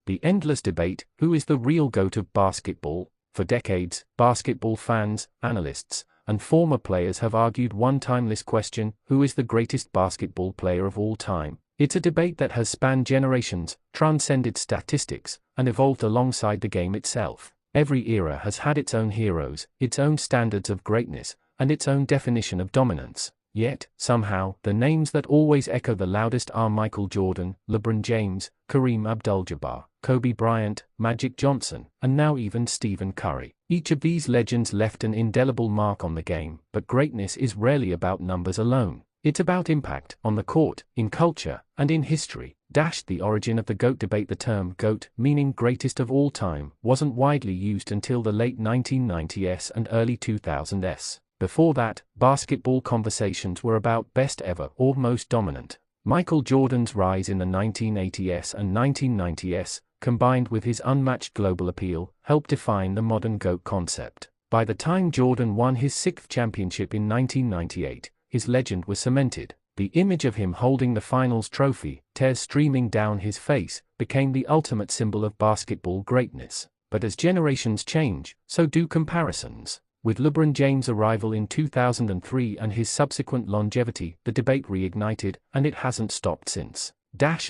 The endless debate, who is the real GOAT of basketball? For decades, basketball fans, analysts, and former players have argued one timeless question: who is the greatest basketball player of all time? It's a debate that has spanned generations, transcended statistics, and evolved alongside the game itself. Every era has had its own heroes, its own standards of greatness, and its own definition of dominance. Yet, somehow, the names that always echo the loudest are Michael Jordan, LeBron James, Kareem Abdul-Jabbar, Kobe Bryant, Magic Johnson, and now even Stephen Curry. Each of these legends left an indelible mark on the game, but greatness is rarely about numbers alone. It's about impact, on the court, in culture, and in history. The origin of the GOAT debate. The term GOAT, meaning greatest of all time, wasn't widely used until the late 1990s and early 2000s. Before that, basketball conversations were about best ever or most dominant. Michael Jordan's rise in the 1980s and 1990s, combined with his unmatched global appeal, helped define the modern GOAT concept. By the time Jordan won his sixth championship in 1998, his legend was cemented. The image of him holding the finals trophy, tears streaming down his face, became the ultimate symbol of basketball greatness. But as generations change, so do comparisons. With LeBron James' arrival in 2003 and his subsequent longevity, the debate reignited, and it hasn't stopped since.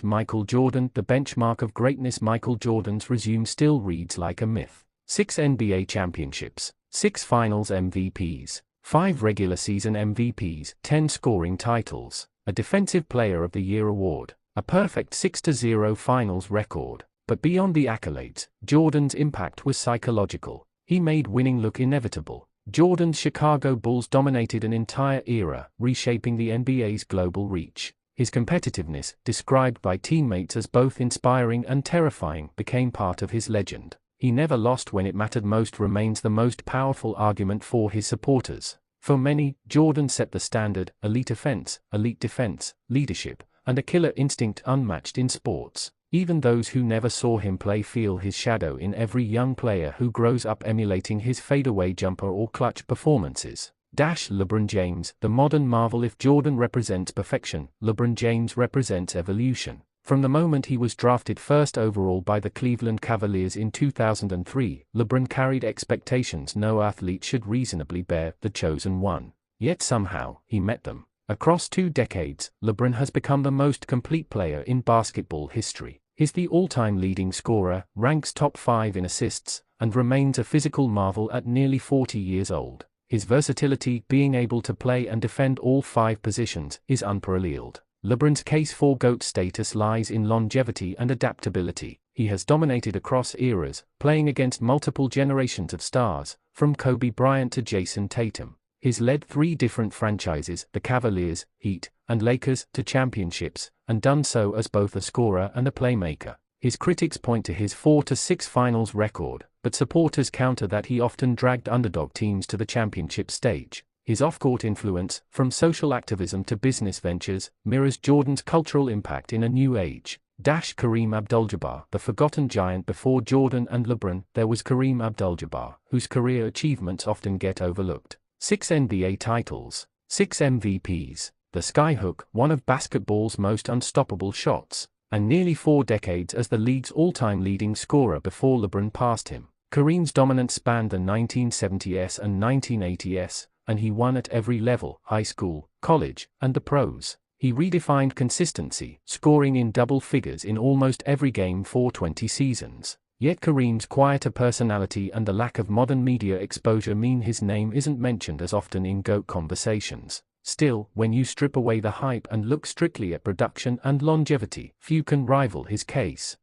Michael Jordan, the benchmark of greatness. Michael Jordan's resume still reads like a myth. 6 NBA championships, 6 finals MVPs, 5 regular season MVPs, 10 scoring titles, a Defensive Player of the Year award, a perfect 6-0 finals record. But beyond the accolades, Jordan's impact was psychological. He made winning look inevitable. Jordan's Chicago Bulls dominated an entire era, reshaping the NBA's global reach. His competitiveness, described by teammates as both inspiring and terrifying, became part of his legend. He never lost when it mattered most remains the most powerful argument for his supporters. For many, Jordan set the standard: elite offense, elite defense, leadership, and a killer instinct unmatched in sports. Even those who never saw him play feel his shadow in every young player who grows up emulating his fadeaway jumper or clutch performances. LeBron James, the modern marvel. If Jordan represents perfection, LeBron James represents evolution. From the moment he was drafted first overall by the Cleveland Cavaliers in 2003, LeBron carried expectations no athlete should reasonably bear, the chosen one. Yet somehow, he met them. Across 2 decades, LeBron has become the most complete player in basketball history. He's the all-time leading scorer, ranks top 5 in assists, and remains a physical marvel at nearly 40 years old. His versatility, being able to play and defend all 5 positions, is unparalleled. LeBron's case for GOAT status lies in longevity and adaptability. He has dominated across eras, playing against multiple generations of stars, from Kobe Bryant to Jason Tatum. He's led 3 different franchises, the Cavaliers, Heat, and Lakers, to championships, and done so as both a scorer and a playmaker. His critics point to his 4-6 finals record, but supporters counter that he often dragged underdog teams to the championship stage. His off-court influence, from social activism to business ventures, mirrors Jordan's cultural impact in a new age. Kareem Abdul-Jabbar, the forgotten giant. Before Jordan and LeBron, there was Kareem Abdul-Jabbar, whose career achievements often get overlooked. 6 NBA titles, 6 MVPs, the skyhook, one of basketball's most unstoppable shots, and nearly 4 decades as the league's all-time leading scorer before LeBron passed him. Kareem's dominance spanned the 1970s and 1980s, and he won at every level: high school, college, and the pros. He redefined consistency, scoring in double figures in almost every game for 20 seasons. Yet Kareem's quieter personality and the lack of modern media exposure mean his name isn't mentioned as often in GOAT conversations. Still, when you strip away the hype and look strictly at production and longevity, few can rival his case.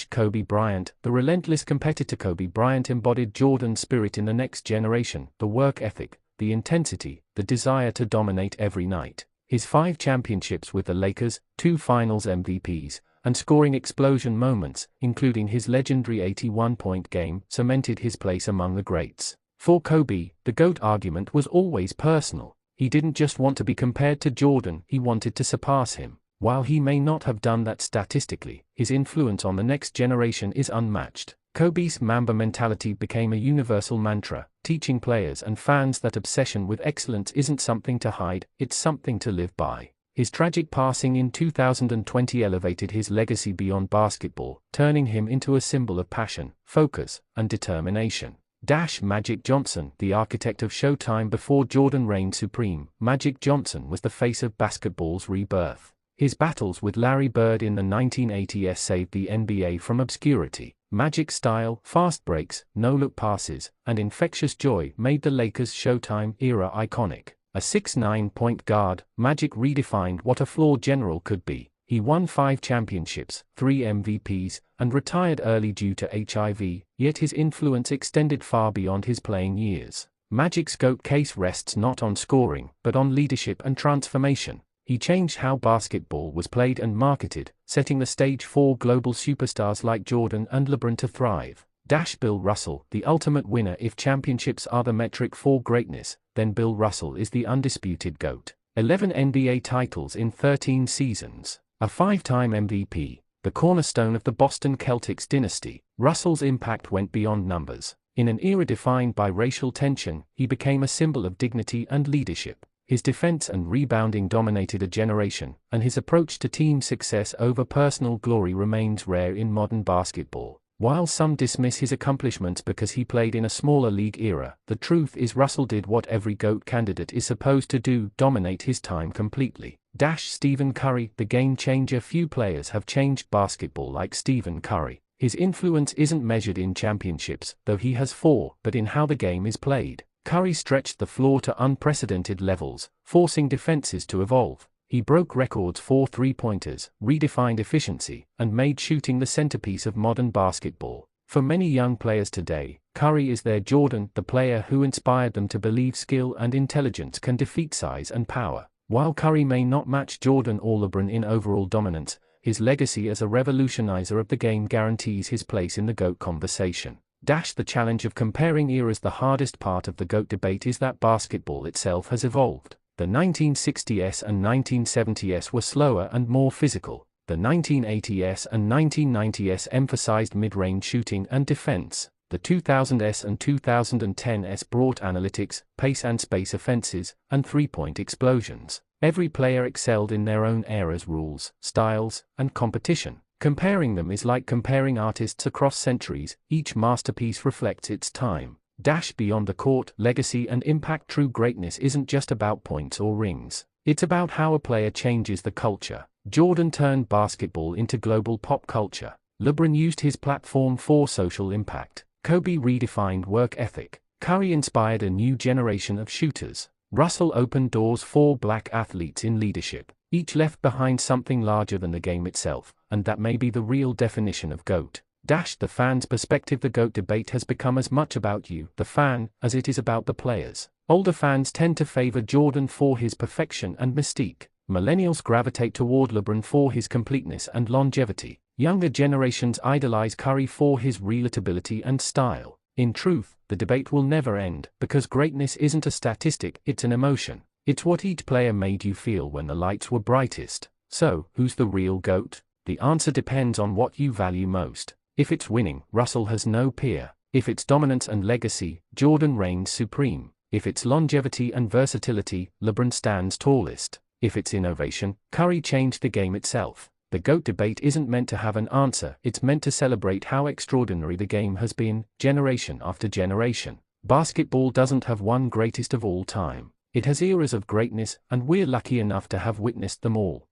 Kobe Bryant, the relentless competitor. Kobe Bryant embodied Jordan's spirit in the next generation: the work ethic, the intensity, the desire to dominate every night. His 5 championships with the Lakers, 2 finals MVPs, and scoring explosion moments, including his legendary 81-point game, cemented his place among the greats. For Kobe, the GOAT argument was always personal. He didn't just want to be compared to Jordan, he wanted to surpass him. While he may not have done that statistically, his influence on the next generation is unmatched. Kobe's Mamba mentality became a universal mantra, teaching players and fans that obsession with excellence isn't something to hide, it's something to live by. His tragic passing in 2020 elevated his legacy beyond basketball, turning him into a symbol of passion, focus, and determination. Magic Johnson, the architect of Showtime before Jordan reigned supreme, Magic Johnson was the face of basketball's rebirth. His battles with Larry Bird in the 1980s saved the NBA from obscurity. Magic's style, fast breaks, no-look passes, and infectious joy made the Lakers' Showtime era iconic. A 6'9" point guard, Magic redefined what a floor general could be. He won 5 championships, 3 MVPs, and retired early due to HIV, yet his influence extended far beyond his playing years. Magic's GOAT case rests not on scoring, but on leadership and transformation. He changed how basketball was played and marketed, setting the stage for global superstars like Jordan and LeBron to thrive. Bill Russell, the ultimate winner. If championships are the metric for greatness, then Bill Russell is the undisputed GOAT. 11 NBA titles in 13 seasons. A 5-time MVP, the cornerstone of the Boston Celtics dynasty, Russell's impact went beyond numbers. In an era defined by racial tension, he became a symbol of dignity and leadership. His defense and rebounding dominated a generation, and his approach to team success over personal glory remains rare in modern basketball. While some dismiss his accomplishments because he played in a smaller league era, the truth is Russell did what every GOAT candidate is supposed to do: dominate his time completely. Stephen Curry, the game changer. Few players have changed basketball like Stephen Curry. His influence isn't measured in championships, though he has 4, but in how the game is played. Curry stretched the floor to unprecedented levels, forcing defenses to evolve. He broke records for three-pointers, redefined efficiency, and made shooting the centerpiece of modern basketball. For many young players today, Curry is their Jordan, the player who inspired them to believe skill and intelligence can defeat size and power. While Curry may not match Jordan or LeBron in overall dominance, his legacy as a revolutionizer of the game guarantees his place in the GOAT conversation. The challenge of comparing eras. The hardest part of the GOAT debate is that basketball itself has evolved. The 1960s and 1970s were slower and more physical. The 1980s and 1990s emphasized mid-range shooting and defense. The 2000s and 2010s brought analytics, pace and space offenses, and three-point explosions. Every player excelled in their own era's rules, styles, and competition. Comparing them is like comparing artists across centuries. Each masterpiece reflects its time. Beyond the court, legacy and impact. True greatness isn't just about points or rings. It's about how a player changes the culture. Jordan turned basketball into global pop culture. LeBron used his platform for social impact. Kobe redefined work ethic. Curry inspired a new generation of shooters. Russell opened doors for black athletes in leadership. Each left behind something larger than the game itself, and that may be the real definition of GOAT. The fan's perspective. The GOAT debate has become as much about you, the fan, as it is about the players. Older fans tend to favor Jordan for his perfection and mystique. Millennials gravitate toward LeBron for his completeness and longevity. Younger generations idolize Curry for his relatability and style. In truth, the debate will never end, because greatness isn't a statistic, it's an emotion. It's what each player made you feel when the lights were brightest. So, who's the real GOAT? The answer depends on what you value most. If it's winning, Russell has no peer. If it's dominance and legacy, Jordan reigns supreme. If it's longevity and versatility, LeBron stands tallest. If it's innovation, Curry changed the game itself. The GOAT debate isn't meant to have an answer, it's meant to celebrate how extraordinary the game has been, generation after generation. Basketball doesn't have one greatest of all time. It has eras of greatness, and we're lucky enough to have witnessed them all.